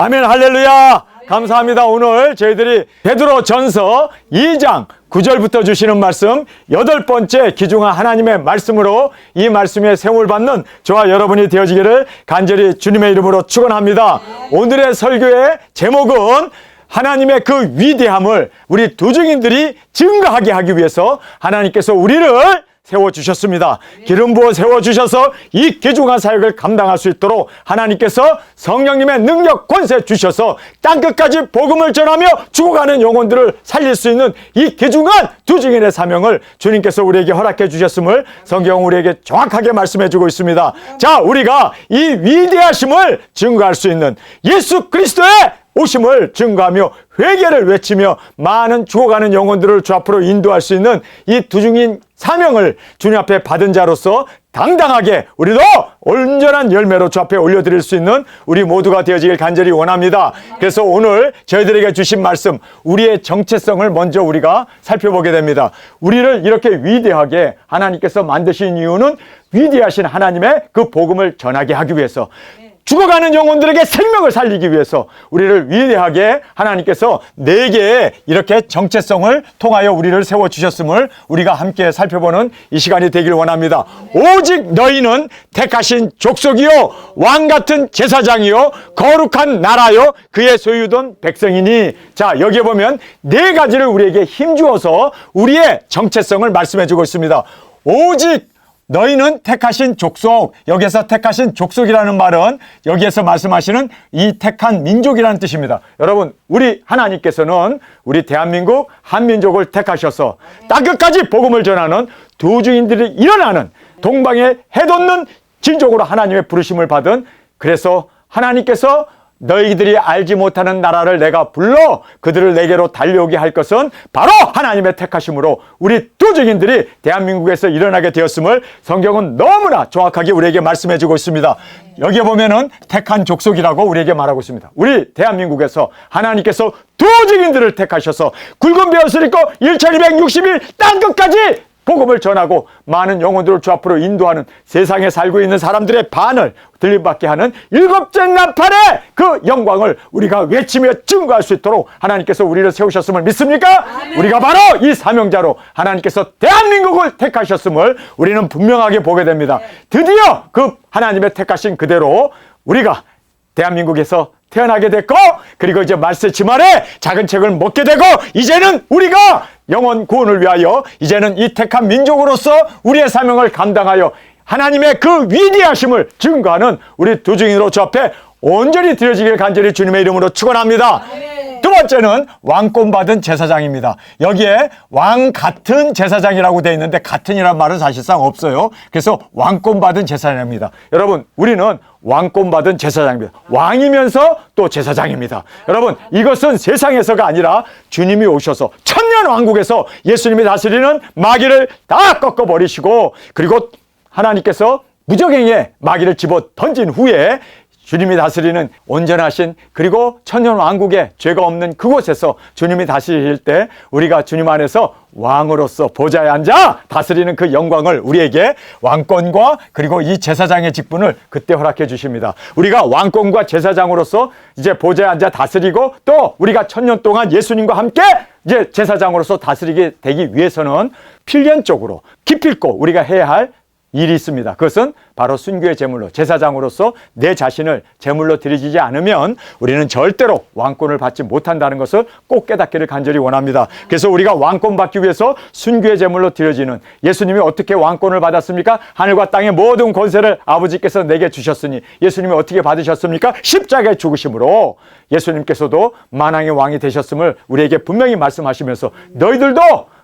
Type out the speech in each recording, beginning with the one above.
아멘, 할렐루야. 감사합니다. 오늘 저희들이 베드로전서 2장 9절부터 주시는 말씀, 8번째 귀중한 하나님의 말씀으로 이 말씀에 세움을 받는 저와 여러분이 되어지기를 간절히 주님의 이름으로 축원합니다. 오늘의 설교의 제목은 하나님의 그 위대함을 우리 도중인들이 증거하게 하기 위해서 하나님께서 우리를 세워주셨습니다. 기름 부어 세워주셔서 이 귀중한 사역을 감당할 수 있도록 하나님께서 성령님의 능력 권세 주셔서 땅끝까지 복음을 전하며 죽어가는 영혼들을 살릴 수 있는 이 귀중한 두 증인의 사명을 주님께서 우리에게 허락해 주셨음을 성경은 우리에게 정확하게 말씀해 주고 있습니다. 자, 우리가 이 위대하심을 증거할 수 있는 예수 그리스도의 오심을 증거하며 회개를 외치며 많은 죽어가는 영혼들을 주 앞으로 인도할 수 있는 이 두 증인 사명을 주님 앞에 받은 자로서 당당하게 우리도 온전한 열매로 주 앞에 올려드릴 수 있는 우리 모두가 되어지길 간절히 원합니다. 그래서 오늘 저희들에게 주신 말씀, 우리의 정체성을 먼저 우리가 살펴보게 됩니다. 우리를 이렇게 위대하게 하나님께서 만드신 이유는 위대하신 하나님의 그 복음을 전하게 하기 위해서, 죽어가는 영혼들에게 생명을 살리기 위해서 우리를 위대하게 하나님께서 4개의 이렇게 정체성을 통하여 우리를 세워주셨음을 우리가 함께 살펴보는 이 시간이 되길 원합니다. 오직 너희는 택하신 족속이요 왕같은 제사장이요 거룩한 나라요 그의 소유된 백성이니. 자, 여기에 보면 4가지를 우리에게 힘주어서 우리의 정체성을 말씀해 주고 있습니다. 오직 너희는 택하신 족속, 여기에서 택하신 족속이라는 말은 여기에서 말씀하시는 이 택한 민족이라는 뜻입니다. 여러분, 우리 하나님께서는 우리 대한민국 한민족을 택하셔서 땅끝까지 복음을 전하는 도주인들이 일어나는 동방에 해돋는 진족으로 하나님의 부르심을 받은, 그래서 하나님께서 너희들이 알지 못하는 나라를 내가 불러 그들을 내게로 달려오게 할 것은 바로 하나님의 택하심으로 우리 도적인들이 대한민국에서 일어나게 되었음을 성경은 너무나 정확하게 우리에게 말씀해 주고 있습니다. 여기에 보면은 택한 족속이라고 우리에게 말하고 있습니다. 우리 대한민국에서 하나님께서 도적인들을 택하셔서 굵은 벼슬 입고 1260일 땅끝까지 복음을 전하고 많은 영혼들을 주 앞으로 인도하는, 세상에 살고 있는 사람들의 반을 들림받게 하는 7째 나팔의 그 영광을 우리가 외치며 증거할 수 있도록 하나님께서 우리를 세우셨음을 믿습니까? 아멘. 우리가 바로 이 사명자로 하나님께서 대한민국을 택하셨음을 우리는 분명하게 보게 됩니다. 드디어 그 하나님의 택하신 그대로 우리가 대한민국에서 태어나게 됐고, 그리고 이제 말세치 말에 작은 책을 먹게 되고, 이제는 우리가 영혼 구원을 위하여 이제는 이 택한 민족으로서 우리의 사명을 감당하여 하나님의 그 위대하심을 증거하는 우리 도중인으로 주 앞에 온전히 드려지길 간절히 주님의 이름으로 축원합니다. 두 번째는 왕권 받은 제사장입니다. 여기에 왕 같은 제사장이라고 되어 있는데 같은이라는 말은 사실상 없어요. 그래서 왕권 받은 제사장입니다. 여러분, 우리는 왕권 받은 제사장입니다. 왕이면서 또 제사장입니다. 여러분, 이것은 세상에서가 아니라 주님이 오셔서 천년 왕국에서 예수님이 다스리는 마귀를 다 꺾어버리시고, 그리고 하나님께서 무적행에 마귀를 집어 던진 후에 주님이 다스리는 온전하신, 그리고 천년 왕국에 죄가 없는 그곳에서 주님이 다스릴 때 우리가 주님 안에서 왕으로서 보좌에 앉아 다스리는 그 영광을 우리에게 왕권과 그리고 이 제사장의 직분을 그때 허락해 주십니다. 우리가 왕권과 제사장으로서 이제 보좌에 앉아 다스리고, 또 우리가 천년 동안 예수님과 함께 이제 제사장으로서 다스리게 되기 위해서는 필연적으로 기필코 우리가 해야 할 일이 있습니다. 그것은 바로 순교의 제물로, 제사장으로서 내 자신을 제물로 드리지 않으면 우리는 절대로 왕권을 받지 못한다는 것을 꼭 깨닫기를 간절히 원합니다. 그래서 우리가 왕권 받기 위해서 순교의 제물로 드려지는, 예수님이 어떻게 왕권을 받았습니까? 하늘과 땅의 모든 권세를 아버지께서 내게 주셨으니 예수님이 어떻게 받으셨습니까? 십자가의 죽으심으로 예수님께서도 만왕의 왕이 되셨음을 우리에게 분명히 말씀하시면서, 너희들도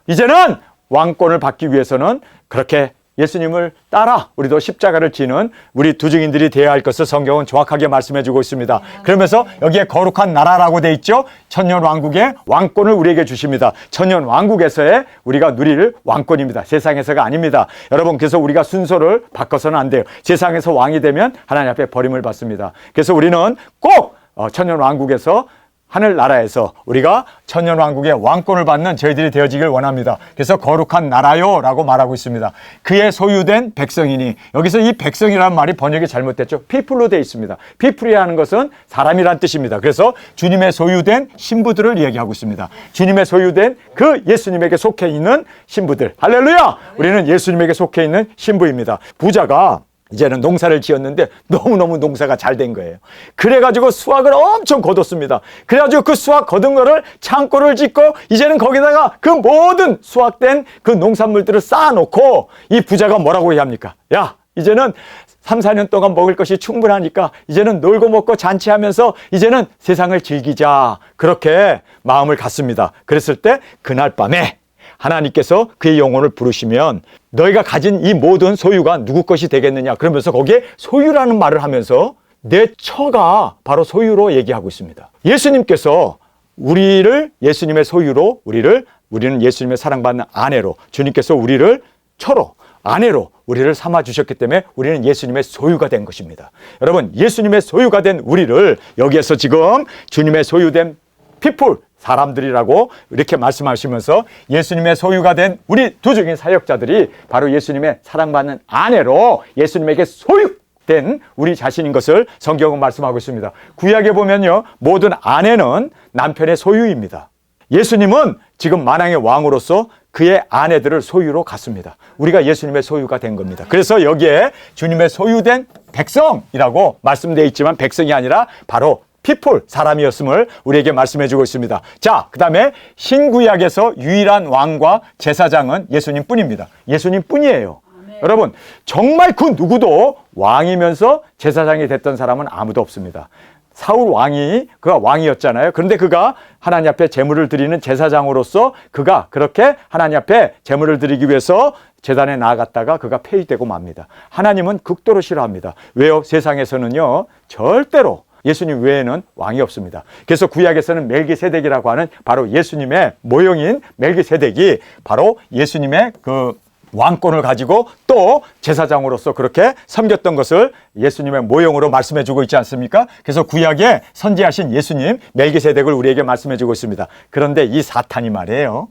이제는 왕권을 받기 위해서는 그렇게 예수님을 따라 우리도 십자가를 지는 우리 두 증인들이 되어야 할 것을 성경은 정확하게 말씀해 주고 있습니다. 그러면서 여기에 거룩한 나라라고 돼 있죠. 천년 왕국의 왕권을 우리에게 주십니다. 천년 왕국에서의 우리가 누릴 왕권입니다. 세상에서가 아닙니다. 여러분, 그래서 우리가 순서를 바꿔서는 안 돼요. 세상에서 왕이 되면 하나님 앞에 버림을 받습니다. 그래서 우리는 꼭 천년 왕국에서 하늘나라에서 우리가 천년왕국의 왕권을 받는 저희들이 되어지길 원합니다. 그래서 거룩한 나라요 라고 말하고 있습니다. 그의 소유된 백성이니, 여기서 이 백성이라는 말이 번역이 잘못됐죠. people로 되어 있습니다. people이라는 것은 사람이란 뜻입니다. 그래서 주님의 소유된 신부들을 이야기하고 있습니다. 주님의 소유된 그 예수님에게 속해 있는 신부들. 할렐루야! 우리는 예수님에게 속해 있는 신부입니다. 부자가 이제는 농사를 지었는데 너무너무 농사가 잘 된 거예요. 그래가지고 수확을 엄청 거뒀습니다. 그래가지고 그 수확 거둔 거를 창고를 짓고 이제는 거기다가 그 모든 수확된 그 농산물들을 쌓아놓고 이 부자가 뭐라고 얘기합니까? 야, 이제는 3, 4년 동안 먹을 것이 충분하니까 이제는 놀고 먹고 잔치하면서 이제는 세상을 즐기자. 그렇게 마음을 갖습니다. 그랬을 때 그날 밤에 하나님께서 그의 영혼을 부르시면 너희가 가진 이 모든 소유가 누구 것이 되겠느냐, 그러면서 거기에 소유라는 말을 하면서 내 처가 바로 소유로 얘기하고 있습니다. 예수님께서 우리를 예수님의 소유로, 우리는 예수님의 사랑받는 아내로, 주님께서 우리를 처로, 아내로 우리를 삼아 주셨기 때문에 우리는 예수님의 소유가 된 것입니다. 여러분, 예수님의 소유가 된 우리를 여기에서 지금 주님의 소유된 people, 사람들이라고 이렇게 말씀하시면서 예수님의 소유가 된 우리 두중인 사역자들이 바로 예수님의 사랑받는 아내로 예수님에게 소유된 우리 자신인 것을 성경은 말씀하고 있습니다. 구약에 보면요, 모든 아내는 남편의 소유입니다. 예수님은 지금 만왕의 왕으로서 그의 아내들을 소유로 갖습니다. 우리가 예수님의 소유가 된 겁니다. 그래서 여기에 주님의 소유된 백성이라고 말씀되어 있지만 백성이 아니라 바로 people, 사람이었음을 우리에게 말씀해 주고 있습니다. 자, 그 다음에 신구약에서 유일한 왕과 제사장은 예수님 뿐입니다. 예수님 뿐이에요. 여러분, 정말 그 누구도 왕이면서 제사장이 됐던 사람은 아무도 없습니다. 사울 왕이, 그가 왕이었잖아요. 그런데 그가 하나님 앞에 제물을 드리는 제사장으로서 그가 그렇게 하나님 앞에 제물을 드리기 위해서 제단에 나아갔다가 그가 폐위되고 맙니다. 하나님은 극도로 싫어합니다. 왜요? 세상에서는요, 절대로 예수님 외에는 왕이 없습니다. 그래서 구약에서는 멜기세덱이라고 하는 바로 예수님의 모형인 멜기세덱이 바로 예수님의 그 왕권을 가지고 또 제사장으로서 그렇게 섬겼던 것을 예수님의 모형으로 말씀해 주고 있지 않습니까? 그래서 구약에 선지하신 예수님 멜기세덱을 우리에게 말씀해 주고 있습니다. 그런데 이 사탄이 말이에요,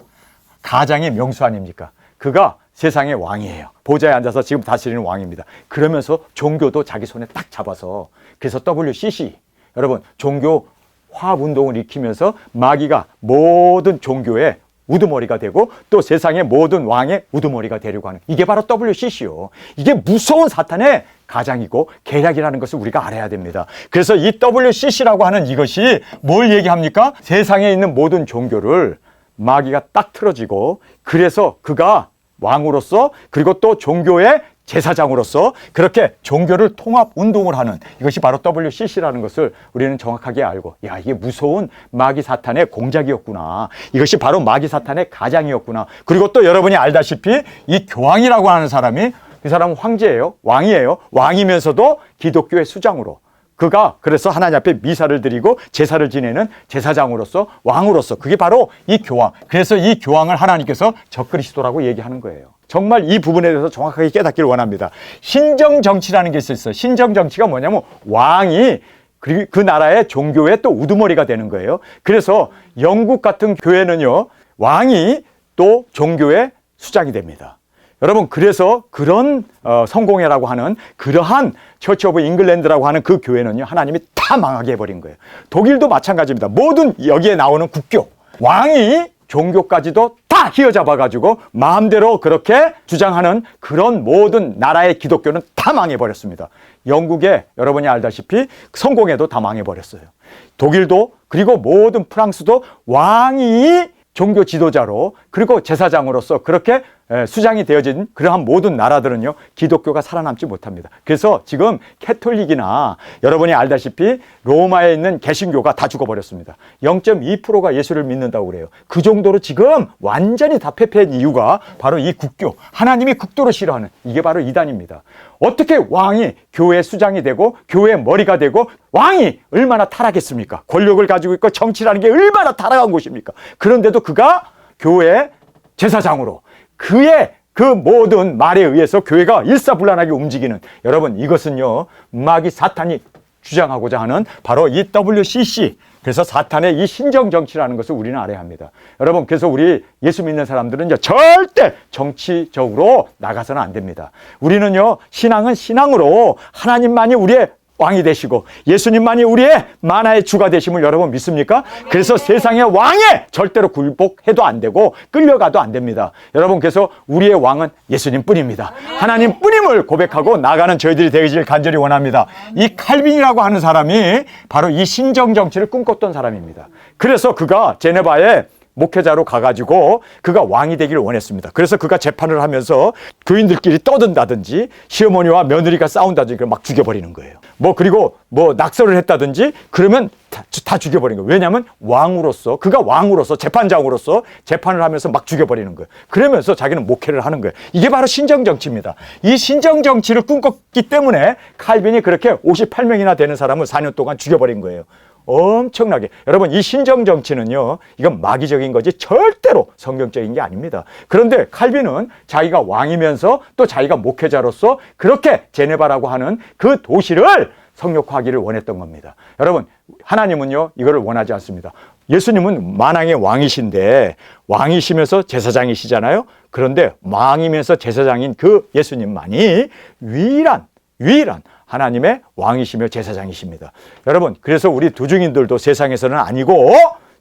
가장의 명수 아닙니까? 그가 세상의 왕이에요. 보좌에 앉아서 지금 다스리는 왕입니다. 그러면서 종교도 자기 손에 딱 잡아서, 그래서 WCC, 여러분, 종교 화합운동을 일으키면서 마귀가 모든 종교의 우두머리가 되고 또 세상의 모든 왕의 우두머리가 되려고 하는, 이게 바로 WCC요. 이게 무서운 사탄의 가장이고 계략이라는 것을 우리가 알아야 됩니다. 그래서 이 WCC라고 하는 이것이 뭘 얘기합니까? 세상에 있는 모든 종교를 마귀가 딱 틀어지고, 그래서 그가 왕으로서 그리고 또 종교의 제사장으로서 그렇게 종교를 통합 운동을 하는, 이것이 바로 WCC라는 것을 우리는 정확하게 알고, 야, 이게 무서운 마귀 사탄의 공작이었구나, 이것이 바로 마귀 사탄의 가장이었구나. 그리고 또 여러분이 알다시피 이 교황이라고 하는 사람이, 이 사람은 황제예요, 왕이에요. 왕이면서도 기독교의 수장으로, 그가 그래서 하나님 앞에 미사를 드리고 제사를 지내는 제사장으로서, 왕으로서, 그게 바로 이 교황. 그래서 이 교황을 하나님께서 적그리스도라고 얘기하는 거예요. 정말 이 부분에 대해서 정확하게 깨닫기를 원합니다. 신정정치라는 게 있어요. 신정정치가 뭐냐면 왕이 그 나라의 종교의 또 우두머리가 되는 거예요. 그래서 영국 같은 교회는요, 왕이 또 종교의 수장이 됩니다. 여러분, 그래서 그런 성공회라고 하는 그러한 처치 오브 잉글랜드라고 하는 그 교회는요, 하나님이 다 망하게 해버린 거예요. 독일도 마찬가지입니다. 모든 여기에 나오는 국교, 왕이 종교까지도 다 휘어잡아가지고 마음대로 그렇게 주장하는 그런 모든 나라의 기독교는 다 망해버렸습니다. 영국에 여러분이 알다시피 성공회도 다 망해버렸어요. 독일도, 그리고 모든 프랑스도 왕이 종교 지도자로 그리고 제사장으로서 그렇게 수장이 되어진 그러한 모든 나라들은요, 기독교가 살아남지 못합니다. 그래서 지금 캐톨릭이나 여러분이 알다시피 로마에 있는 개신교가 다 죽어버렸습니다. 0.2%가 예수를 믿는다고 그래요. 그 정도로 지금 완전히 다 패패한 이유가 바로 이 국교, 하나님이 극도로 싫어하는, 이게 바로 이단입니다. 어떻게 왕이 교회 수장이 되고 교회의 머리가 되고, 왕이 얼마나 타락했습니까? 권력을 가지고 있고 정치라는 게 얼마나 타락한 곳입니까? 그런데도 그가 교회 제사장으로 그의 그 모든 말에 의해서 교회가 일사불란하게 움직이는, 여러분, 이것은요, 마귀 사탄이 주장하고자 하는 바로 이 WCC, 그래서 사탄의 이 신정 정치라는 것을 우리는 알아야 합니다. 여러분, 그래서 우리 예수 믿는 사람들은 이제 절대 정치적으로 나가서는 안 됩니다. 우리는요, 신앙은 신앙으로 하나님만이 우리의 왕이 되시고 예수님만이 우리의 만화의 주가 되심을 여러분 믿습니까? 그래서 세상의 왕에 절대로 굴복해도 안 되고 끌려가도 안 됩니다. 여러분, 그래서 우리의 왕은 예수님 뿐입니다. 하나님 뿐임을 고백하고 나가는 저희들이 되길 간절히 원합니다. 이 칼빈이라고 하는 사람이 바로 이 신정 정치를 꿈꿨던 사람입니다. 그래서 그가 제네바에 목회자로 가가지고 그가 왕이 되기를 원했습니다. 그래서 그가 재판을 하면서 교인들끼리 떠든다든지 시어머니와 며느리가 싸운다든지 막 죽여버리는 거예요. 그리고 낙서를 했다든지 그러면 다 죽여버리는 거예요. 왜냐하면 왕으로서, 그가 왕으로서, 재판장으로서 재판을 하면서 막 죽여버리는 거예요. 그러면서 자기는 목회를 하는 거예요. 이게 바로 신정정치입니다. 이 신정정치를 꿈꿨기 때문에 칼빈이 그렇게 58명이나 되는 사람을 4년 동안 죽여버린 거예요. 엄청나게. 여러분, 이 신정정치는요, 이건 마귀적인 거지 절대로 성경적인 게 아닙니다. 그런데 칼빈은 자기가 왕이면서 또 자기가 목회자로서 그렇게 제네바라고 하는 그 도시를 성역화하기를 원했던 겁니다. 여러분, 하나님은요, 이거를 원하지 않습니다. 예수님은 만왕의 왕이신데 왕이시면서 제사장이시잖아요. 그런데 왕이면서 제사장인 그 예수님만이 유일한 하나님의 왕이시며 제사장이십니다. 여러분, 그래서 우리 두중인들도 세상에서는 아니고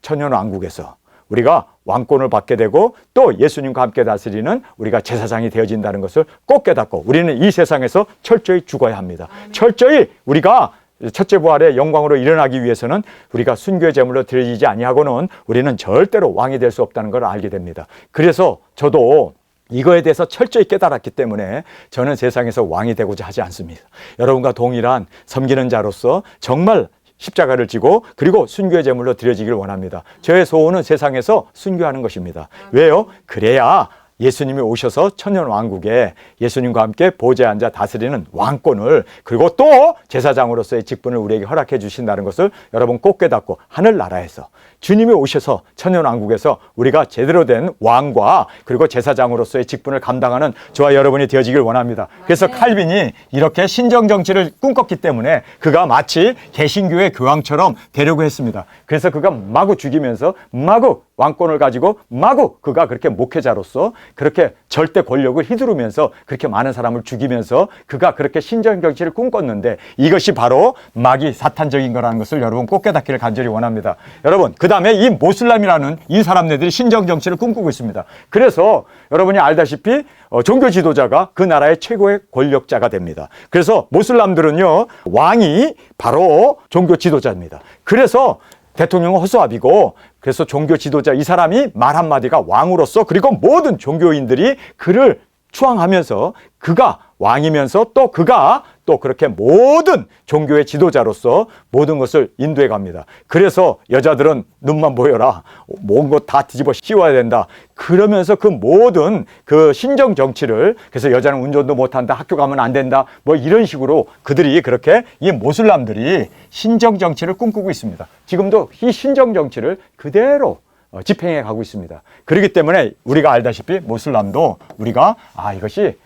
천년왕국에서 우리가 왕권을 받게 되고 또 예수님과 함께 다스리는 우리가 제사장이 되어진다는 것을 꼭 깨닫고 우리는 이 세상에서 철저히 죽어야 합니다. 철저히 우리가 첫째 부활의 영광으로 일어나기 위해서는 우리가 순교의 제물로 드려지지 아니하고는 우리는 절대로 왕이 될 수 없다는 걸 알게 됩니다. 그래서 저도 이거에 대해서 철저히 깨달았기 때문에 저는 세상에서 왕이 되고자 하지 않습니다. 여러분과 동일한 섬기는 자로서 정말 십자가를 지고 그리고 순교의 제물로 드려지기를 원합니다. 저의 소원은 세상에서 순교하는 것입니다. 왜요? 그래야 예수님이 오셔서 천년왕국에 예수님과 함께 보좌에 앉아 다스리는 왕권을, 그리고 또 제사장으로서의 직분을 우리에게 허락해 주신다는 것을 여러분 꼭 깨닫고 하늘나라에서 주님이 오셔서 천년왕국에서 우리가 제대로 된 왕과 그리고 제사장으로서의 직분을 감당하는 저와 여러분이 되어지길 원합니다. 그래서 칼빈이 이렇게 신정정치를 꿈꿨기 때문에 그가 마치 개신교의 교황처럼 되려고 했습니다. 그래서 그가 마구 죽이면서 마구 왕권을 가지고 마구 그가 그렇게 목회자로서 그렇게 절대 권력을 휘두르면서 그렇게 많은 사람을 죽이면서 그가 그렇게 신정정치를 꿈꿨는데 이것이 바로 마귀 사탄적인 거라는 것을 여러분 꼭 깨닫기를 간절히 원합니다. 여러분, 그 다음에 이 모슬람이라는 이 사람네들이 신정정치를 꿈꾸고 있습니다. 그래서 여러분이 알다시피 종교 지도자가 그 나라의 최고의 권력자가 됩니다. 그래서 모슬람들은요, 왕이 바로 종교 지도자입니다. 그래서 대통령은 허수아비고, 그래서 종교 지도자 이 사람이 말 한마디가 왕으로서 그리고 모든 종교인들이 그를 추앙하면서 그가 왕이면서 또 그가 또 그렇게 모든 종교의 지도자로서 모든 것을 인도해 갑니다. 그래서 여자들은 눈만 보여라, 모든 것 다 뒤집어 씌워야 된다, 그러면서 그 모든 그 신정 정치를, 그래서 여자는 운전도 못한다, 학교 가면 안 된다, 이런 식으로 그들이 그렇게 이 모슬람들이 신정 정치를 꿈꾸고 있습니다. 지금도 이 신정 정치를 그대로 집행해 가고 있습니다. 그렇기 때문에 우리가 알다시피 모슬람도 우리가 이것이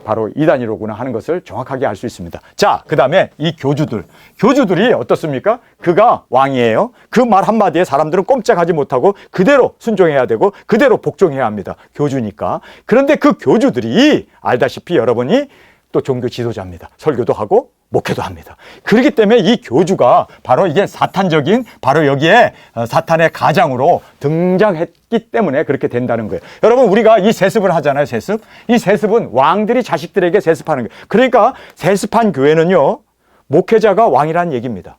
바로 이단이로구나 하는 것을 정확하게 알 수 있습니다. 자, 그 다음에 이 교주들이 어떻습니까? 그가 왕이에요. 그 말 한마디에 사람들은 꼼짝하지 못하고 그대로 순종해야 되고 그대로 복종해야 합니다. 교주니까. 그런데 그 교주들이 알다시피 여러분이 또 종교 지도자입니다. 설교도 하고 목회도 합니다. 그렇기 때문에 이 교주가 바로 이게 사탄적인, 바로 여기에 사탄의 가장으로 등장했기 때문에 그렇게 된다는 거예요. 여러분, 우리가 이 세습을 하잖아요. 세습. 이 세습은 왕들이 자식들에게 세습하는 거예요. 그러니까 세습한 교회는요, 목회자가 왕이라는 얘기입니다.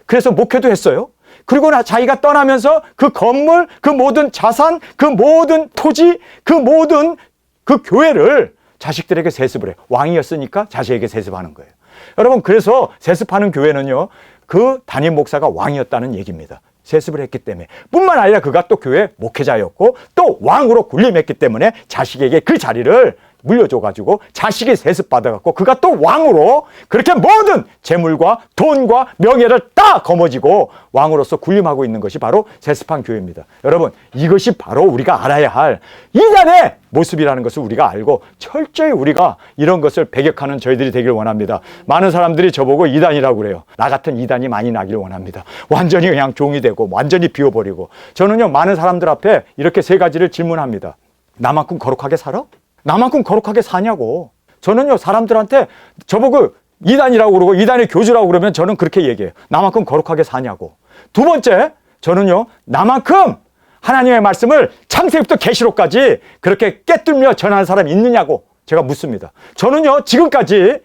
그래서 목회도 했어요. 그리고 자기가 떠나면서 그 건물, 그 모든 자산, 그 모든 토지, 그 모든 그 교회를 자식들에게 세습을 해요. 왕이었으니까 자식에게 세습하는 거예요. 여러분, 그래서 세습하는 교회는요, 그 담임 목사가 왕이었다는 얘기입니다. 세습을 했기 때문에. 뿐만 아니라 그가 또 교회 목회자였고 또 왕으로 군림했기 때문에 자식에게 그 자리를 물려줘가지고 자식이 세습받아갖고 그가 또 왕으로 그렇게 모든 재물과 돈과 명예를 다 거머쥐고 왕으로서 군림하고 있는 것이 바로 세습한 교회입니다. 여러분, 이것이 바로 우리가 알아야 할 이단의 모습이라는 것을 우리가 알고 철저히 우리가 이런 것을 배격하는 저희들이 되길 원합니다. 많은 사람들이 저보고 이단이라고 그래요. 나 같은 이단이 많이 나길 원합니다. 완전히 그냥 종이 되고 완전히 비워버리고. 저는요, 많은 사람들 앞에 이렇게 세 가지를 질문합니다. 나만큼 거룩하게 살아? 나만큼 거룩하게 사냐고. 저는요, 사람들한테 저보고 이단이라고 그러고 이단의 교주라고 그러면 저는 그렇게 얘기해요. 나만큼 거룩하게 사냐고. 두 번째, 저는요, 나만큼 하나님의 말씀을 창세기부터 계시록까지 그렇게 깨뚫며 전하는 사람이 있느냐고 제가 묻습니다. 저는요, 지금까지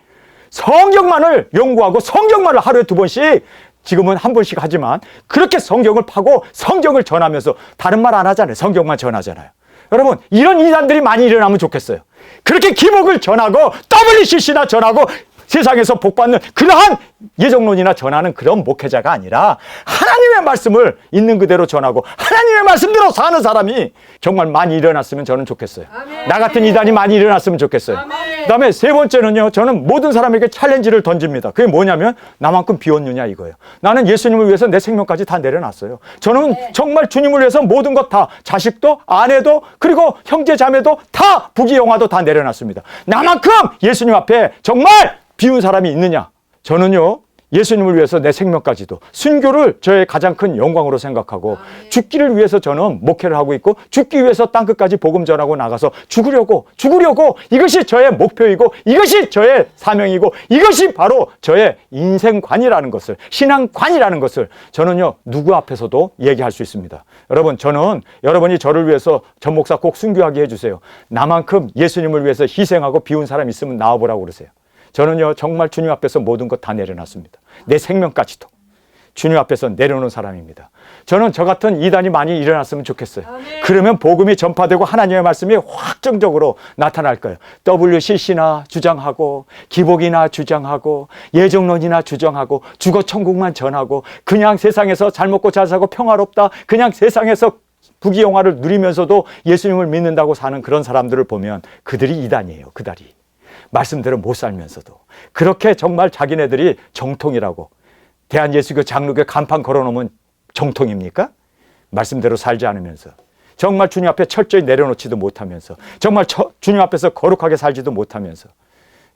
성경만을 연구하고 성경만을 하루에 2번씩, 지금은 1번씩 하지만 그렇게 성경을 파고 성경을 전하면서 다른 말 안 하잖아요. 성경만 전하잖아요. 여러분, 이런 이단들이 많이 일어나면 좋겠어요. 그렇게 기복을 전하고 WCC나 전하고 세상에서 복받는 그러한 예정론이나 전하는 그런 목회자가 아니라 하나님의 말씀을 있는 그대로 전하고 하나님의 말씀대로 사는 사람이 정말 많이 일어났으면 저는 좋겠어요. 아멘. 나 같은 이단이 많이 일어났으면 좋겠어요. 아멘. 그다음에 세 번째는요, 저는 모든 사람에게 챌린지를 던집니다. 그게 뭐냐면 나만큼 비웠느냐 이거예요. 나는 예수님을 위해서 내 생명까지 다 내려놨어요. 저는 정말 주님을 위해서 모든 것 다, 자식도 아내도 그리고 형제 자매도 다 부귀영화도 다 내려놨습니다. 나만큼 예수님 앞에 정말 비운 사람이 있느냐? 저는요, 예수님을 위해서 내 생명까지도, 순교를 저의 가장 큰 영광으로 생각하고 죽기를 위해서 저는 목회를 하고 있고 죽기 위해서 땅끝까지 복음 전하고 나가서 죽으려고 이것이 저의 목표이고 이것이 저의 사명이고 이것이 바로 저의 인생관이라는 것을, 신앙관이라는 것을 저는요, 누구 앞에서도 얘기할 수 있습니다. 여러분, 저는 여러분이 저를 위해서 전 목사 꼭 순교하게 해주세요. 나만큼 예수님을 위해서 희생하고 비운 사람 있으면 나와보라고 그러세요. 저는요, 정말 주님 앞에서 모든 것 다 내려놨습니다. 내 생명까지도 주님 앞에서 내려놓은 사람입니다. 저는 저 같은 이단이 많이 일어났으면 좋겠어요. 아멘. 그러면 복음이 전파되고 하나님의 말씀이 확정적으로 나타날 거예요. WCC나 주장하고 기복이나 주장하고 예정론이나 주장하고 주거 천국만 전하고 그냥 세상에서 잘 먹고 잘 사고 평화롭다, 그냥 세상에서 부귀영화를 누리면서도 예수님을 믿는다고 사는 그런 사람들을 보면 그들이 이단이에요. 그들이 말씀대로 못 살면서도 그렇게 정말 자기네들이 정통이라고, 대한예수교 장로교 간판 걸어놓으면 정통입니까? 말씀대로 살지 않으면서 정말 주님 앞에 철저히 내려놓지도 못하면서 정말 주님 앞에서 거룩하게 살지도 못하면서.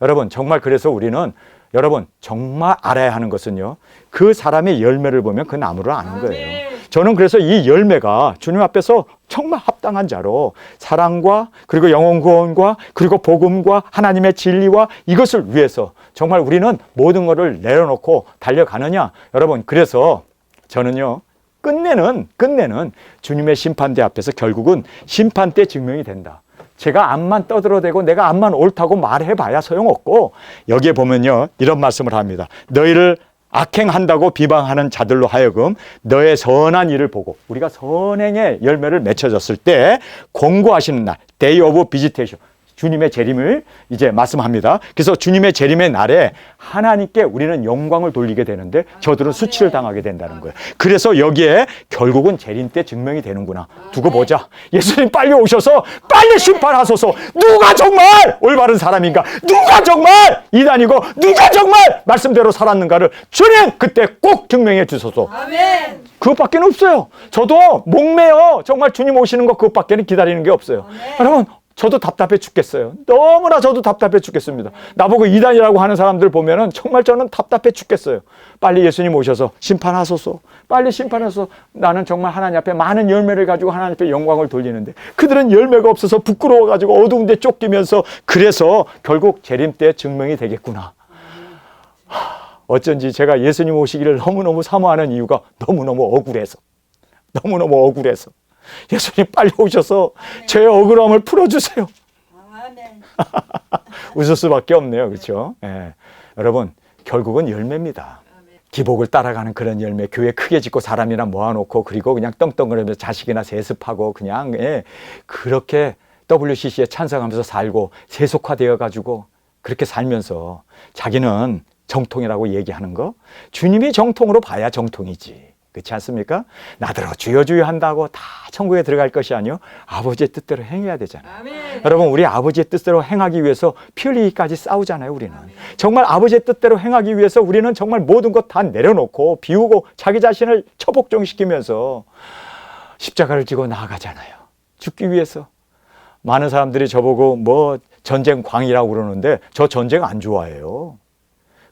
여러분, 정말 그래서 우리는 여러분 정말 알아야 하는 것은요, 그 사람의 열매를 보면 그 나무를 아는 거예요. 저는 그래서 이 열매가 주님 앞에서 정말 합당한 자로 사랑과 그리고 영혼 구원과 그리고 복음과 하나님의 진리와 이것을 위해서 정말 우리는 모든 것을 내려놓고 달려가느냐. 여러분, 그래서 저는요, 끝내는 주님의 심판대 앞에서 결국은 심판대 증명이 된다. 제가 암만 떠들어대고 내가 암만 옳다고 말해봐야 소용없고, 여기에 보면요, 이런 말씀을 합니다. 너희를 악행한다고 비방하는 자들로 하여금 너의 선한 일을 보고, 우리가 선행의 열매를 맺혀졌을 때 공고하시는 날, Day of Visitation, 주님의 재림을 이제 말씀합니다. 그래서 주님의 재림의 날에 하나님께 우리는 영광을 돌리게 되는데 저들은 수치를 당하게 된다는 거예요. 그래서 여기에 결국은 재림 때 증명이 되는구나. 두고 보자. 예수님 빨리 오셔서 빨리 심판하소서. 누가 정말 올바른 사람인가? 누가 정말 이단이고 누가 정말 말씀대로 살았는가를 주님 그때 꼭 증명해 주소서. 아멘. 그것밖에 없어요. 저도 목매어 정말 주님 오시는 거 그것밖에 기다리는 게 없어요. 아멘. 여러분, 저도 답답해 죽겠어요. 너무나 저도 답답해 죽겠습니다. 나보고 이단이라고 하는 사람들 보면은 정말 저는 답답해 죽겠어요. 빨리 예수님 오셔서 심판하소서. 빨리 심판하소서. 나는 정말 하나님 앞에 많은 열매를 가지고 하나님 앞에 영광을 돌리는데 그들은 열매가 없어서 부끄러워가지고 어두운 데 쫓기면서 그래서 결국 재림 때 증명이 되겠구나. 어쩐지 제가 예수님 오시기를 너무너무 사모하는 이유가 너무너무 억울해서. 예수님 빨리 오셔서 제 억울함을 풀어주세요. 웃을 수밖에 없네요. 그렇죠? 예. 여러분, 결국은 열매입니다. 기복을 따라가는 그런 열매. 교회 크게 짓고 사람이나 모아놓고 그리고 그냥 떵떵거리면서 자식이나 세습하고 그냥 그렇게 WCC에 찬성하면서 살고 세속화되어 가지고 그렇게 살면서 자기는 정통이라고 얘기하는 거, 주님이 정통으로 봐야 정통이지. 그렇지 않습니까? 나더러 주여 주여 한다고 다 천국에 들어갈 것이 아니요 아버지의 뜻대로 행해야 되잖아요. 아멘. 여러분, 우리 아버지의 뜻대로 행하기 위해서 피 흘리기까지 싸우잖아요. 우리는 정말 아버지의 뜻대로 행하기 위해서 우리는 정말 모든 것 다 내려놓고 비우고 자기 자신을 처복종시키면서 십자가를 지고 나아가잖아요. 죽기 위해서. 많은 사람들이 저보고 뭐 전쟁 광이라고 그러는데 저 전쟁 안 좋아해요.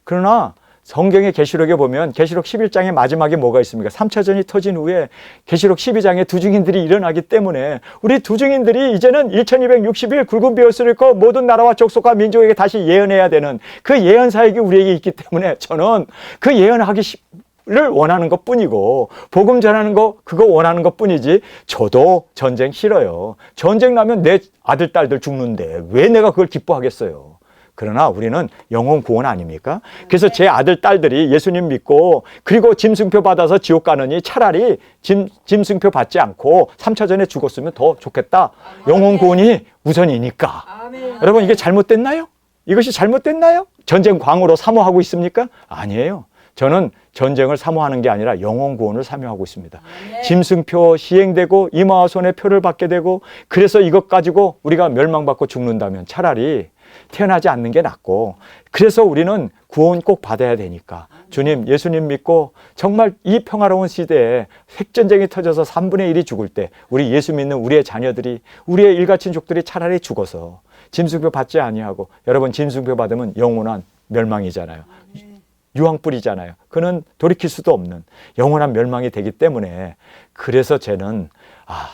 그러나 성경의 계시록에 보면 계시록 11장의 마지막에 뭐가 있습니까? 3차전이 터진 후에 계시록 12장에 두 증인들이 일어나기 때문에 우리 두 증인들이 이제는 1260일 굵은 벼슬을 입고 모든 나라와 족속과 민족에게 다시 예언해야 되는 그 예언 사역이 우리에게 있기 때문에 저는 그 예언을 원하는 것 뿐이고 복음 전하는 거 그거 원하는 것 뿐이지 저도 전쟁 싫어요. 전쟁 나면 내 아들 딸들 죽는데 왜 내가 그걸 기뻐하겠어요. 그러나 우리는 영혼 구원 아닙니까? 그래서 제 아들 딸들이 예수님 믿고 그리고 짐승표 받아서 지옥 가느니 차라리 짐승표 받지 않고 3차전에 죽었으면 더 좋겠다. 영혼 구원이 우선이니까. 아멘. 여러분, 이게 잘못됐나요? 이것이 잘못됐나요? 전쟁 광으로 사모하고 있습니까? 아니에요. 저는 전쟁을 사모하는 게 아니라 영혼 구원을 사모하고 있습니다. 짐승표 시행되고 이마와 손에 표를 받게 되고 그래서 이것 가지고 우리가 멸망받고 죽는다면 차라리 태어나지 않는 게 낫고 그래서 우리는 구원 꼭 받아야 되니까 주님, 예수님 믿고 정말 이 평화로운 시대에 핵전쟁이 터져서 3분의 1이 죽을 때 우리 예수 믿는 우리의 자녀들이 우리의 일가친족들이 차라리 죽어서 짐승표 받지 아니하고 여러분 짐승표 받으면 영원한 멸망이잖아요. 유황불이잖아요. 그는 돌이킬 수도 없는 영원한 멸망이 되기 때문에 그래서 쟤는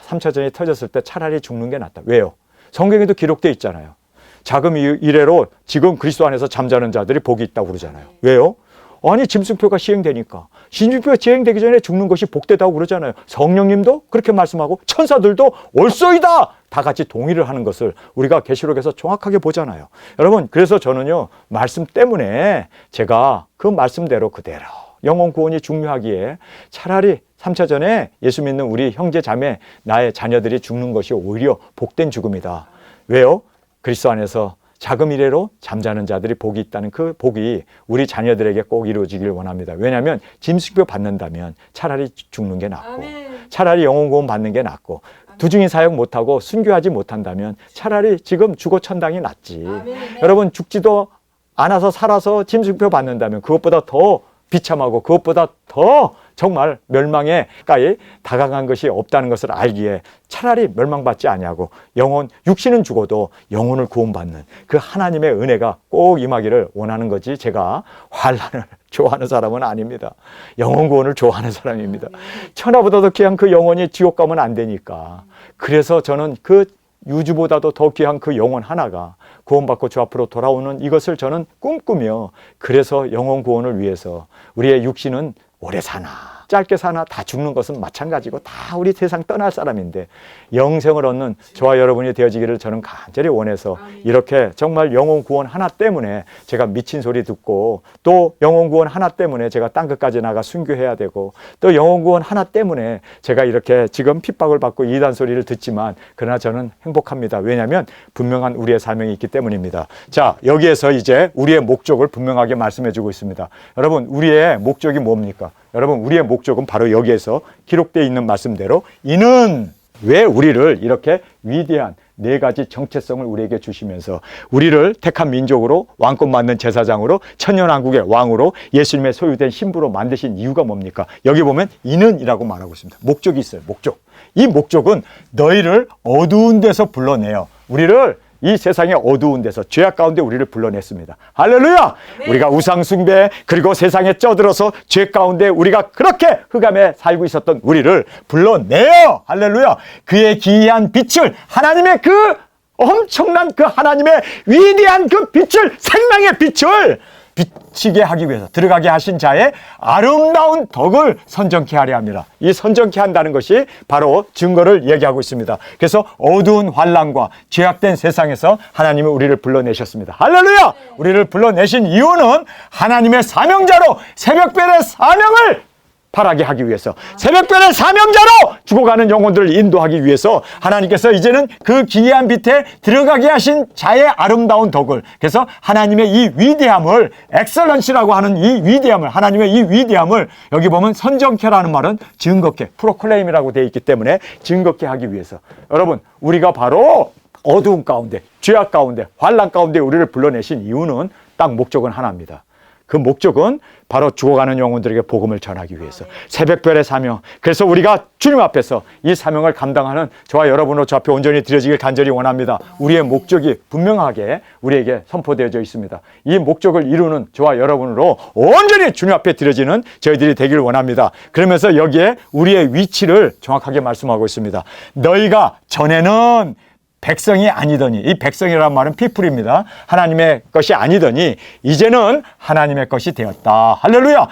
3차전이 터졌을 때 차라리 죽는 게 낫다. 왜요? 성경에도 기록되어 있잖아요. 자금 이래로 지금 그리스도 안에서 잠자는 자들이 복이 있다고 그러잖아요. 왜요? 아니 짐승표가 시행되니까. 짐승표가 시행되기 전에 죽는 것이 복되다고 그러잖아요. 성령님도 그렇게 말씀하고 천사들도 옳소이다 다 같이 동의를 하는 것을 우리가 계시록에서 정확하게 보잖아요. 여러분, 그래서 저는요 말씀 때문에 제가 그 말씀대로 그대로 영혼 구원이 중요하기에 차라리 3차전에 예수 믿는 우리 형제 자매 나의 자녀들이 죽는 것이 오히려 복된 죽음이다. 왜요? 그리스도 안에서 자금 이래로 잠자는 자들이 복이 있다는 그 복이 우리 자녀들에게 꼭 이루어지길 원합니다. 왜냐하면 짐승표 받는다면 차라리 죽는 게 낫고 아멘. 차라리 영혼 구원 받는 게 낫고 두중인 사역 못하고 순교하지 못한다면 차라리 지금 죽어 천당이 낫지. 아멘. 여러분, 죽지도 않아서 살아서 짐승표 받는다면 그것보다 더 비참하고 그것보다 더 정말 멸망에 가까이 다가간 것이 없다는 것을 알기에 차라리 멸망받지 아니하고 영혼, 육신은 죽어도 영혼을 구원받는 그 하나님의 은혜가 꼭 임하기를 원하는 거지 제가 환난을 좋아하는 사람은 아닙니다. 영혼 구원을 좋아하는 사람입니다. 천하보다도 귀한 그 영혼이 지옥 가면 안 되니까. 그래서 저는 그 유주보다도 더 귀한 그 영혼 하나가 구원받고 주 앞으로 돌아오는 이것을 저는 꿈꾸며 그래서 영혼 구원을 위해서 우리의 육신은 오래 사나 짧게 사나 다 죽는 것은 마찬가지고 다 우리 세상 떠날 사람인데 영생을 얻는 저와 여러분이 되어지기를 저는 간절히 원해서 이렇게 정말 영혼 구원 하나 때문에 제가 미친 소리 듣고 또 영혼 구원 하나 때문에 제가 땅끝까지 나가 순교해야 되고 또 영혼 구원 하나 때문에 제가 이렇게 지금 핍박을 받고 이단 소리를 듣지만 그러나 저는 행복합니다. 왜냐하면 분명한 우리의 사명이 있기 때문입니다. 자, 여기에서 이제 우리의 목적을 분명하게 말씀해 주고 있습니다. 여러분, 우리의 목적이 뭡니까? 여러분, 우리의 목적은 바로 여기에서 기록되어 있는 말씀대로 이는 왜 우리를 이렇게 위대한 네 가지 정체성을 우리에게 주시면서 우리를 택한 민족으로 왕권 받는 제사장으로 천년왕국의 왕으로 예수님의 소유된 신부로 만드신 이유가 뭡니까? 여기 보면 이는이라고 말하고 있습니다. 목적이 있어요. 목적. 이 목적은 너희를 어두운 데서 불러내어 우리를 이 세상의 어두운 데서 죄악 가운데 우리를 불러냈습니다. 할렐루야! 네. 우리가 우상 숭배 그리고 세상에 쪄들어서 죄 가운데 우리가 그렇게 흑암에 살고 있었던 우리를 불러내요. 할렐루야! 그의 기이한 빛을 하나님의 그 엄청난 그 하나님의 위대한 그 빛을 생명의 빛을 비치게 하기 위해서 들어가게 하신 자의 아름다운 덕을 선정케 하려 합니다. 이 선정케 한다는 것이 바로 증거를 얘기하고 있습니다. 그래서 어두운 환난과 죄악된 세상에서 하나님이 우리를 불러내셨습니다. 할렐루야! 우리를 불러내신 이유는 하나님의 사명자로 새벽별의 사명을 바라게 하기 위해서, 새벽별의 사명자로 죽어가는 영혼들을 인도하기 위해서 하나님께서 이제는 그 기이한 빛에 들어가게 하신 자의 아름다운 덕을, 그래서 하나님의 이 위대함을, 엑셀런시라고 하는 이 위대함을, 하나님의 이 위대함을, 여기 보면 선정케라는 말은 증거케, 프로클레임이라고 되어 있기 때문에 증거케 하기 위해서, 여러분 우리가 바로 어두운 가운데, 죄악 가운데, 환난 가운데 우리를 불러내신 이유는 딱 목적은 하나입니다. 그 목적은 바로 죽어가는 영혼들에게 복음을 전하기 위해서, 새벽별의 사명. 그래서 우리가 주님 앞에서 이 사명을 감당하는 저와 여러분으로 저 앞에 온전히 드려지길 간절히 원합니다. 우리의 목적이 분명하게 우리에게 선포되어져 있습니다. 이 목적을 이루는 저와 여러분으로 온전히 주님 앞에 드려지는 저희들이 되길 원합니다. 그러면서 여기에 우리의 위치를 정확하게 말씀하고 있습니다. 너희가 전에는 백성이 아니더니, 이 백성이라는 말은 피플입니다. 하나님의 것이 아니더니 이제는 하나님의 것이 되었다. 할렐루야.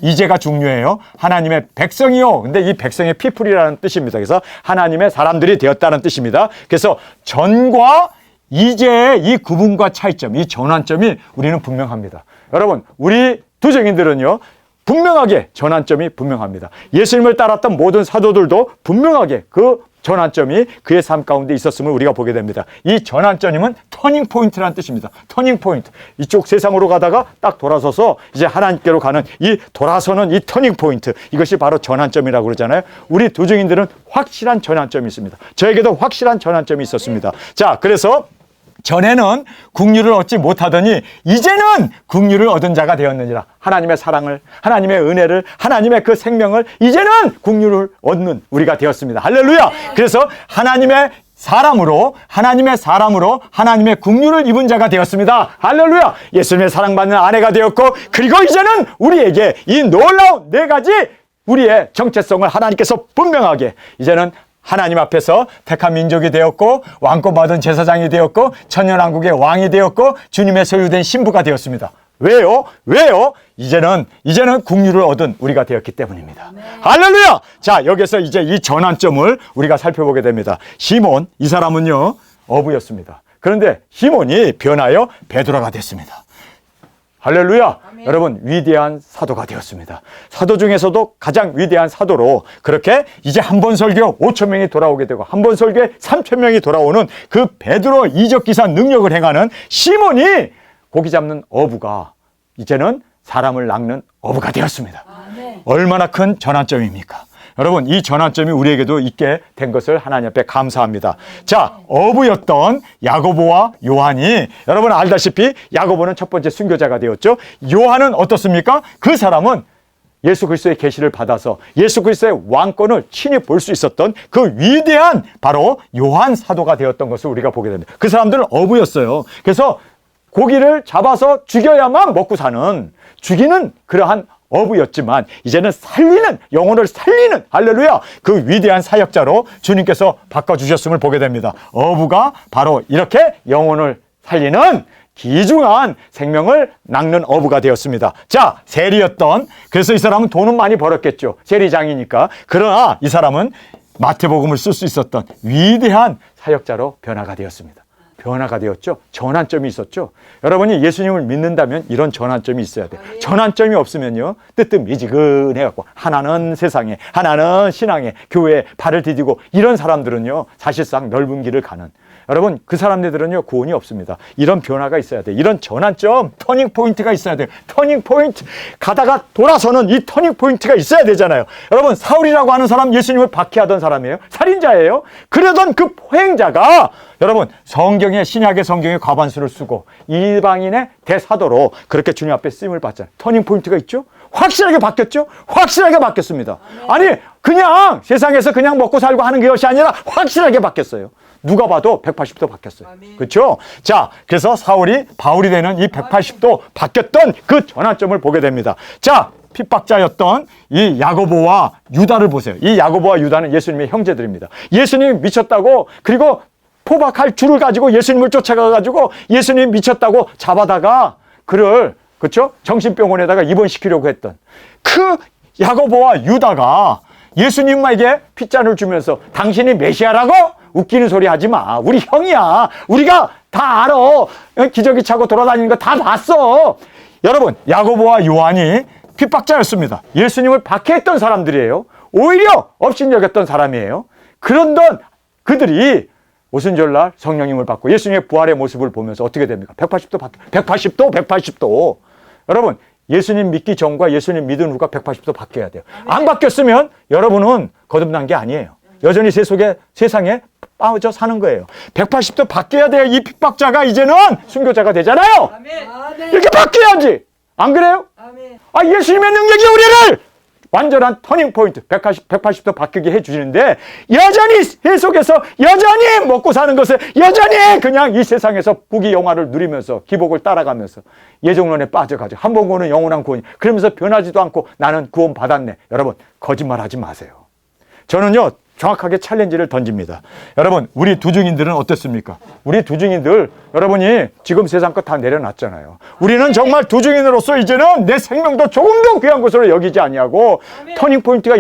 이제가 중요해요. 하나님의 백성이요. 근데 이 백성의 피플이라는 뜻입니다. 그래서 하나님의 사람들이 되었다는 뜻입니다. 그래서 전과 이제의 이 구분과 차이점, 이 전환점이 우리는 분명합니다. 여러분, 우리 두정인들은요, 분명하게 전환점이 분명합니다. 예수님을 따랐던 모든 사도들도 분명하게 그 전환점이 그의 삶 가운데 있었음을 우리가 보게 됩니다. 이 전환점은 터닝 포인트라는 뜻입니다. 터닝 포인트. 이쪽 세상으로 가다가 딱 돌아서서 이제 하나님께로 가는 이 돌아서는 이 터닝 포인트. 이것이 바로 전환점이라고 그러잖아요. 우리 두증인들은 확실한 전환점이 있습니다. 저에게도 확실한 전환점이 있었습니다. 자, 그래서 전에는 국류를 얻지 못하더니 이제는 국류를 얻은 자가 되었느니라. 하나님의 사랑을, 하나님의 은혜를, 하나님의 그 생명을 이제는 국류를 얻는 우리가 되었습니다. 할렐루야. 그래서 하나님의 사람으로 하나님의 국류를 입은 자가 되었습니다. 할렐루야. 예수님의 사랑받는 아내가 되었고, 그리고 이제는 우리에게 이 놀라운 네 가지 우리의 정체성을 하나님께서 분명하게, 이제는 하나님 앞에서 택한 민족이 되었고, 왕권 받은 제사장이 되었고, 천년왕국의 왕이 되었고, 주님의 소유된 신부가 되었습니다. 왜요? 이제는 국류를 얻은 우리가 되었기 때문입니다. 네. 할렐루야! 자, 여기서 이제 이 전환점을 우리가 살펴보게 됩니다. 시몬, 이 사람은요, 어부였습니다. 그런데 시몬이 변하여 베드로가 됐습니다. 할렐루야. 아멘. 여러분, 위대한 사도가 되었습니다. 사도 중에서도 가장 위대한 사도로, 그렇게 이제 한 번 설교 5,000명이 돌아오게 되고 한 번 설교에 3,000명이 돌아오는 그 베드로 이적기사 능력을 행하는 시몬이 고기 잡는 어부가 이제는 사람을 낚는 어부가 되었습니다. 아멘. 얼마나 큰 전환점입니까? 여러분, 이 전환점이 우리에게도 있게 된 것을 하나님 앞에 감사합니다. 자, 어부였던 야고보와 요한이, 여러분 알다시피 야고보는 첫 번째 순교자가 되었죠. 요한은 어떻습니까? 그 사람은 예수 그리스도의 계시를 받아서 예수 그리스도의 왕권을 친히 볼 수 있었던 그 위대한 바로 요한 사도가 되었던 것을 우리가 보게 됩니다. 그 사람들은 어부였어요. 그래서 고기를 잡아서 죽여야만 먹고 사는, 죽이는 그러한 어부였지만 이제는 살리는, 영혼을 살리는, 할렐루야, 그 위대한 사역자로 주님께서 바꿔주셨음을 보게 됩니다. 어부가 바로 이렇게 영혼을 살리는 귀중한 생명을 낚는 어부가 되었습니다. 자, 세리였던, 그래서 이 사람은 돈은 많이 벌었겠죠. 세리장이니까. 그러나 이 사람은 마태복음을 쓸 수 있었던 위대한 사역자로 변화가 되었습니다. 변화가 되었죠. 전환점이 있었죠. 여러분이 예수님을 믿는다면 이런 전환점이 있어야 돼요. 전환점이 없으면요, 뜨뜻미지근해갖고 하나는 세상에, 하나는 신앙에, 교회에 발을 디디고 이런 사람들은요, 사실상 넓은 길을 가는, 여러분 그 사람들은요 구원이 없습니다. 이런 변화가 있어야 돼요. 이런 전환점, 터닝 포인트가 있어야 돼요. 터닝 포인트, 가다가 돌아서는 이 터닝 포인트가 있어야 되잖아요. 여러분, 사울이라고 하는 사람 예수님을 박해하던 사람이에요. 살인자예요. 그러던 그 포행자가 여러분 성경에, 신약의 성경에 과반수를 쓰고 이방인의 대사도로 그렇게 주님 앞에 쓰임을 받잖아요. 터닝 포인트가 있죠. 확실하게 바뀌었죠. 확실하게 바뀌었습니다. 아니 그냥 세상에서 그냥 먹고 살고 하는 것이 아니라 확실하게 바뀌었어요. 누가 봐도 180도 바뀌었어요. 그렇죠? 자, 그래서 사울이 바울이 되는 이 180도 바뀌었던 그 전환점을 보게 됩니다. 자, 핍박자였던 이 야고보와 유다를 보세요. 이 야고보와 유다는 예수님의 형제들입니다. 예수님이 미쳤다고, 그리고 포박할 줄을 가지고 예수님을 쫓아가가지고 예수님 미쳤다고 잡아다가 그를, 그렇죠? 정신병원에다가 입원시키려고 했던 그 야고보와 유다가 예수님에게 핏잔을 주면서 당신이 메시아라고? 웃기는 소리 하지 마. 우리 형이야. 우리가 다 알아. 기저귀 차고 돌아다니는 거 다 봤어. 여러분, 야고보와 요한이 핍박자였습니다. 예수님을 박해했던 사람들이에요. 오히려 업신여겼던 사람이에요. 그런던 그들이 오순절날 성령님을 받고 예수님의 부활의 모습을 보면서 어떻게 됩니까? 180도. 여러분, 예수님 믿기 전과 예수님 믿은 후가 180도 바뀌어야 돼요. 안 바뀌었으면 여러분은 거듭난 게 아니에요. 여전히 세상에 빠져 사는 거예요. 180도 바뀌어야 돼요. 이 핍박자가 이제는 순교자가 되잖아요. 이렇게 바뀌어야지. 안 그래요? 예수님의 능력이 우리를 완전한 터닝포인트 180도 바뀌게 해주시는데 여전히 해 속에서 여전히 먹고 사는 것을 여전히 그냥 이 세상에서 부귀영화를 누리면서 기복을 따라가면서 예정론에 빠져가지고 한 번 구원은 영원한 구원이 그러면서 변하지도 않고 나는 구원 받았네. 여러분 거짓말하지 마세요. 저는요 정확하게 챌린지를 던집니다. 여러분 우리 두중인들은 어떻습니까? 우리 두중인들 여러분이 지금 세상 것 다 내려놨잖아요. 우리는 정말 두중인으로서 이제는 내 생명도 조금 더 귀한 것으로 여기지 아니하고 터닝포인트가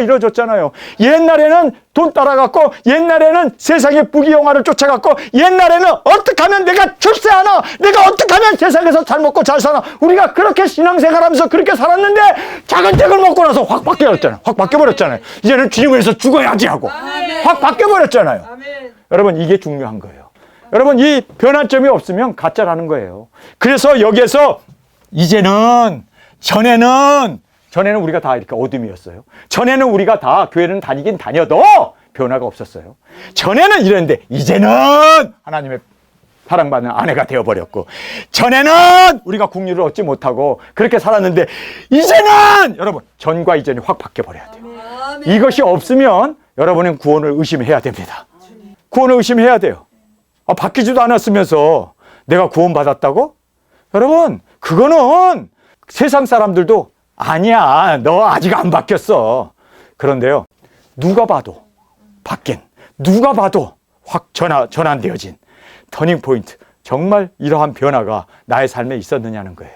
이루어졌잖아요. 옛날에는 돈 따라갔고 옛날에는 세상의 부귀영화를 쫓아갔고 옛날에는 어떻게 하면 내가 출세하나 내가 어떻게 하면 세상에서 잘 먹고 잘 사나 우리가 그렇게 신앙생활하면서 그렇게 살았는데 작은 잭을 먹고 나서 확 바뀌어버렸잖아요. 이제는 주님을 위해서 죽어야지 하고 확 바뀌어버렸잖아요. 여러분 이게 중요한 거예요. 여러분 이 변환점이 없으면 가짜라는 거예요. 그래서 여기에서 이제는 전에는 우리가 다 이렇게 어둠이었어요. 전에는 우리가 다 교회는 다니긴 다녀도 변화가 없었어요. 전에는 이랬는데 이제는 하나님의 사랑받는 아내가 되어버렸고 전에는 우리가 국류를 얻지 못하고 그렇게 살았는데 이제는 여러분 전과 이전이 확 바뀌어버려야 돼요. 이것이 없으면 여러분은 구원을 의심해야 됩니다. 구원을 의심해야 돼요. 바뀌지도 않았으면서 내가 구원받았다고? 여러분 그거는 세상 사람들도 아니야 너 아직 안 바뀌었어. 그런데요 누가 봐도 바뀐 누가 봐도 확 전환되어진 터닝포인트 정말 이러한 변화가 나의 삶에 있었느냐는 거예요.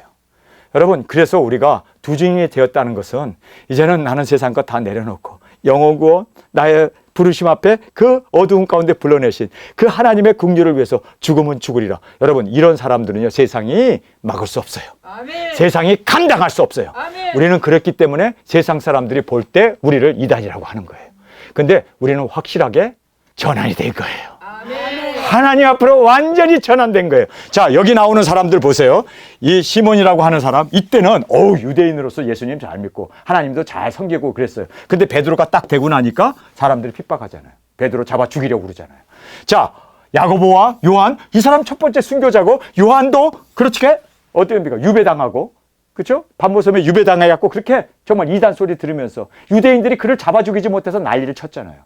여러분 그래서 우리가 두중인이 되었다는 것은 이제는 나는 세상 것 다 내려놓고 영원구원 나의 부르심 앞에 그 어두운 가운데 불러내신 그 하나님의 긍휼을 위해서 죽으면 죽으리라. 여러분 이런 사람들은요 세상이 막을 수 없어요. 아멘. 세상이 감당할 수 없어요. 아멘. 우리는 그랬기 때문에 세상 사람들이 볼 때 우리를 이단이라고 하는 거예요. 근데 우리는 확실하게 전환이 된 거예요. 아멘. 하나님 앞으로 완전히 전환된 거예요. 자 여기 나오는 사람들 보세요. 이 시몬이라고 하는 사람 이때는 유대인으로서 예수님 잘 믿고 하나님도 잘 섬기고 그랬어요. 근데 베드로가 딱 되고 나니까 사람들이 핍박하잖아요. 베드로 잡아 죽이려고 그러잖아요. 자 야고보와 요한 이 사람 첫 번째 순교자고 요한도 그렇게 어떻게 됩니까? 유배당하고 그렇죠? 밤모섬에 유배당해갖고 그렇게 정말 이단 소리 들으면서 유대인들이 그를 잡아 죽이지 못해서 난리를 쳤잖아요.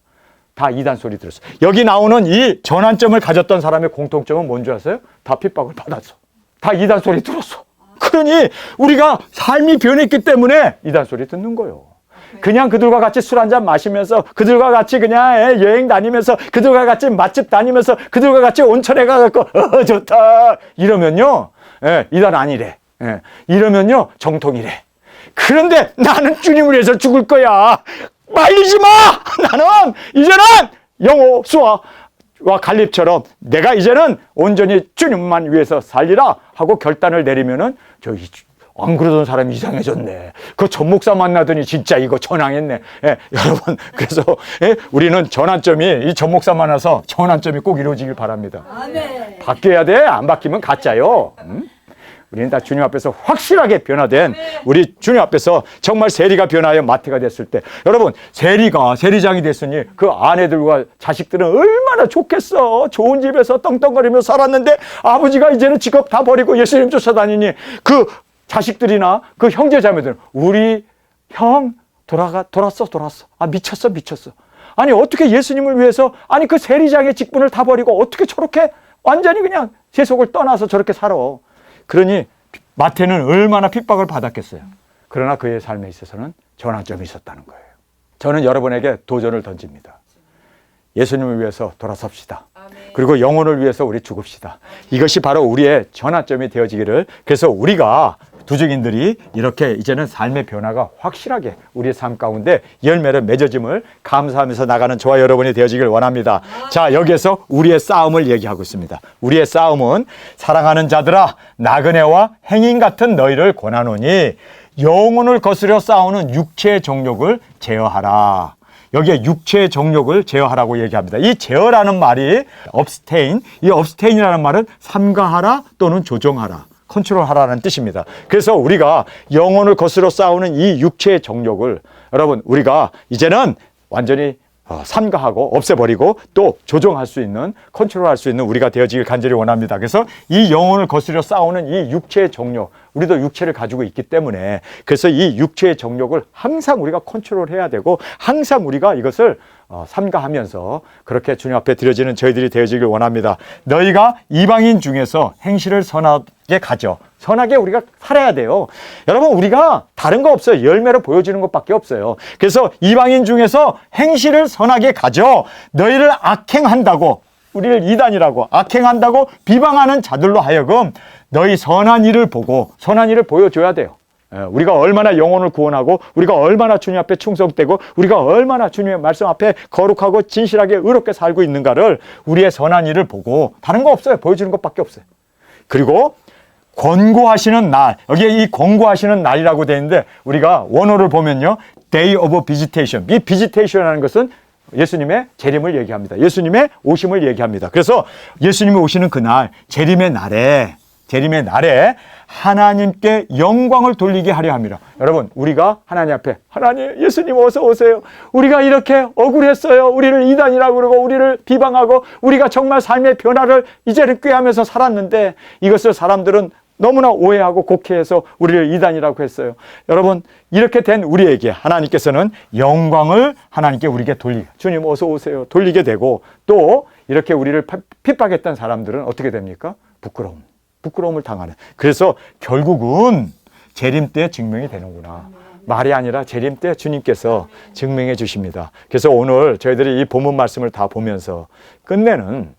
다 이단 소리 들었어. 여기 나오는 이 전환점을 가졌던 사람의 공통점은 뭔지 아세요? 다 핍박을 받았어. 다 이단 소리 들었어. 그러니 우리가 삶이 변했기 때문에 이단 소리 듣는 거예요. 그냥 그들과 같이 술 한잔 마시면서 그들과 같이 그냥 여행 다니면서 그들과 같이 맛집 다니면서 그들과 같이 온천에 가갖고 좋다 이러면요 이단 아니래. 이러면요 정통이래. 그런데 나는 주님을 위해서 죽을 거야. 말리지 마! 나는 이제는 여호수아와 갈렙처럼 내가 이제는 온전히 주님만 위해서 살리라 하고 결단을 내리면은 안 그러던 사람이 이상해졌네. 그 전목사 만나더니 진짜 이거 전황했네. 여러분 그래서 우리는 전환점이 이 전목사 만나서 전환점이 꼭 이루어지길 바랍니다. 아멘. 바뀌어야 돼. 안 바뀌면 가짜요. 우리는 다 주님 앞에서 확실하게 변화된 우리 주님 앞에서 정말 세리가 변하여 마태가 됐을 때 여러분 세리장이 됐으니 그 아내들과 자식들은 얼마나 좋겠어. 좋은 집에서 떵떵거리며 살았는데 아버지가 이제는 직업 다 버리고 예수님 쫓아다니니 그 자식들이나 그 형제자매들은 우리 형 돌았어. 미쳤어. 아니 어떻게 예수님을 위해서 아니 그 세리장의 직분을 다 버리고 어떻게 저렇게 완전히 그냥 세속을 떠나서 저렇게 살아. 그러니 마태는 얼마나 핍박을 받았겠어요. 그러나 그의 삶에 있어서는 전환점이 있었다는 거예요. 저는 여러분에게 도전을 던집니다. 예수님을 위해서 돌아섭시다. 그리고 영혼을 위해서 우리 죽읍시다. 이것이 바로 우리의 전환점이 되어지기를. 그래서 우리가 두중인들이 이렇게 이제는 삶의 변화가 확실하게 우리의 삶 가운데 열매를 맺어짐을 감사하면서 나가는 저와 여러분이 되어지길 원합니다. 자, 여기에서 우리의 싸움을 얘기하고 있습니다. 우리의 싸움은 사랑하는 자들아 나그네와 행인 같은 너희를 권하노니 영혼을 거스려 싸우는 육체의 정욕을 제어하라. 여기에 육체의 정욕을 제어하라고 얘기합니다. 이 제어라는 말이 abstain, 이 abstain이라는 말은 삼가하라 또는 조정하라, 컨트롤하라는 뜻입니다. 그래서 우리가 영혼을 거스려 싸우는 이 육체의 정욕을 여러분 우리가 이제는 완전히 삼가하고 없애버리고 또 조정할 수 있는, 컨트롤할 수 있는 우리가 되어지길 간절히 원합니다. 그래서 이 영혼을 거스려 싸우는 이 육체의 정욕, 우리도 육체를 가지고 있기 때문에 그래서 이 육체의 정욕을 항상 우리가 컨트롤해야 되고 항상 우리가 이것을 삼가하면서 그렇게 주님 앞에 드려지는 저희들이 되어지길 원합니다. 너희가 이방인 중에서 행실을 선하게 가져. 선하게 우리가 살아야 돼요. 여러분 우리가 다른 거 없어요. 열매로 보여주는 것밖에 없어요. 그래서 이방인 중에서 행실을 선하게 가져. 너희를 악행한다고, 우리를 이단이라고 악행한다고 비방하는 자들로 하여금 너희 선한 일을 보고 선한 일을 보여줘야 돼요. 우리가 얼마나 영혼을 구원하고 우리가 얼마나 주님 앞에 충성되고 우리가 얼마나 주님의 말씀 앞에 거룩하고 진실하게 의롭게 살고 있는가를 우리의 선한 일을 보고, 다른 거 없어요. 보여주는 것밖에 없어요. 그리고 권고하시는 날, 여기에 이 권고하시는 날이라고 되어 있는데 우리가 원어를 보면요, Day of Visitation. 이 Visitation이라는 것은 예수님의 재림을 얘기합니다. 예수님의 오심을 얘기합니다. 그래서 예수님이 오시는 그날, 재림의 날에 하나님께 영광을 돌리게 하려 합니다. 여러분 우리가 하나님 앞에, 하나님 예수님 어서 오세요. 우리가 이렇게 억울했어요. 우리를 이단이라고 그러고 우리를 비방하고 우리가 정말 삶의 변화를 이제는 꾀하면서 살았는데 이것을 사람들은 너무나 오해하고 곡해해서 우리를 이단이라고 했어요. 여러분 이렇게 된 우리에게 하나님께서는 영광을 하나님께 우리에게 주님 어서 오세요 돌리게 되고, 또 이렇게 우리를 핍박했던 사람들은 어떻게 됩니까? 부끄러움을 당하는. 그래서 결국은 재림 때 증명이 되는구나. 말이 아니라 재림 때 주님께서 증명해 주십니다. 그래서 오늘 저희들이 이 본문 말씀을 다 보면서 끝내는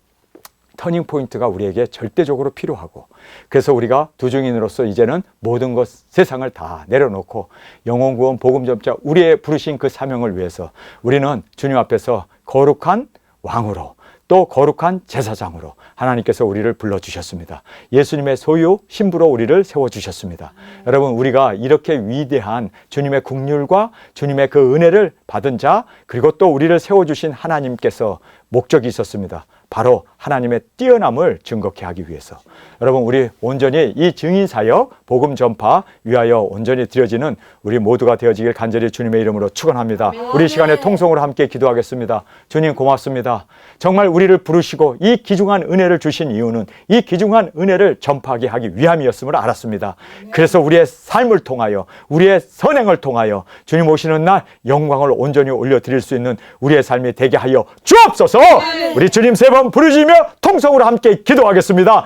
터닝 포인트가 우리에게 절대적으로 필요하고, 그래서 우리가 두중인으로서 이제는 모든 것, 세상을 다 내려놓고 영혼 구원 복음 전파 우리의 부르신 그 사명을 위해서 우리는 주님 앞에서 거룩한 왕으로 또 거룩한 제사장으로 하나님께서 우리를 불러주셨습니다. 예수님의 소유 신부로 우리를 세워주셨습니다. 여러분 우리가 이렇게 위대한 주님의 국률과 주님의 그 은혜를 받은 자, 그리고 또 우리를 세워주신 하나님께서 목적이 있었습니다. 바로 하나님의 뛰어남을 증거케 하기 위해서. 여러분 우리 온전히 이 증인사역 복음 전파 위하여 온전히 드려지는 우리 모두가 되어지길 간절히 주님의 이름으로 축원합니다. 우리 시간에 통성으로 함께 기도하겠습니다. 주님 고맙습니다. 정말 우리를 부르시고 이 귀중한 은혜를 주신 이유는 이 귀중한 은혜를 전파하게 하기 위함이었음을 알았습니다. 그래서 우리의 삶을 통하여 우리의 선행을 통하여 주님 오시는 날 영광을 온전히 올려드릴 수 있는 우리의 삶이 되게 하여 주옵소서. 우리 주님 세 번 부르시며 통성으로 함께 기도하겠습니다.